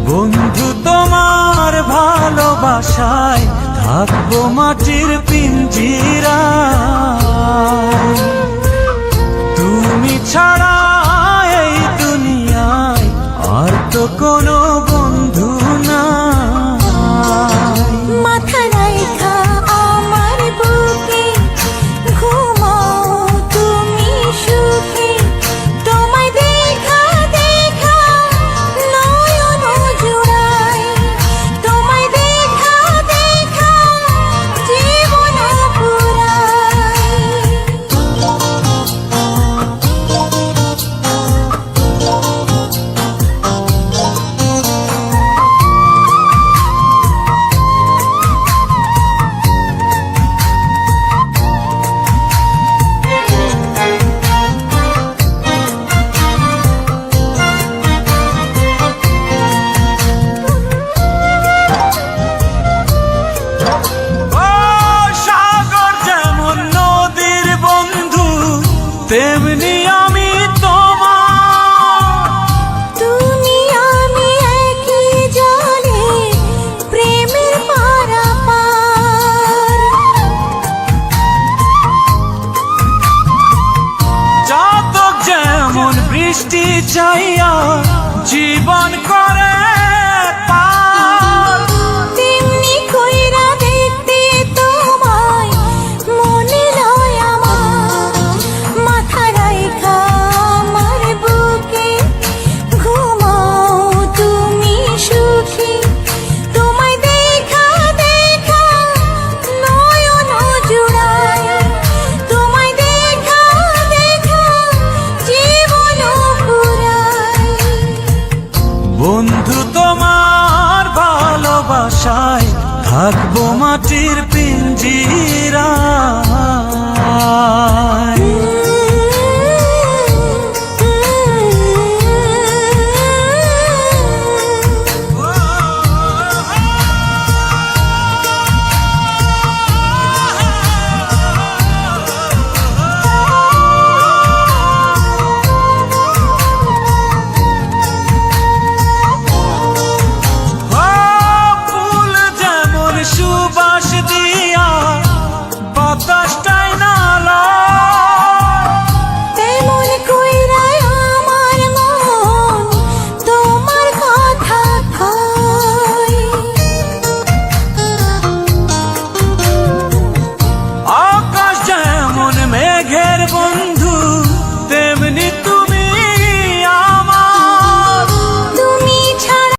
বন্ধু তোমার ভালোবাসায় থাকবো মাটির পিঞ্জিরায়। তুমি ছাড়া এই দুনিয়ায় আর তো কোনো বন্ধু নাই। মাথা রাইখা আমার বুকে ঘুমাও তুমি সুখে, তোমায় দেখা দেখা নয়ন জুড়াই, তোমায় দেখা দেখা জীবন পুরাই। তেমনি আমি তোমার, তুমি আমি একই জলে প্রেমের পারাপার। চাতক যেমন বৃষ্টি চাইয়া জীবন করে পার, তেমনি কইরা দেখতে তোমায় মনে লয় আমার। মাথা রাইখা আমার বুকে ঘুমাও তুমি সুখী, তোমায় দেখা দেখা নয়ন জুড়াই, তোমায় দেখা দেখা জীবন পুরাই। বন্ধু তোমার ভালোবাসায় থাকবো মাটির পিঞ্জিরায়।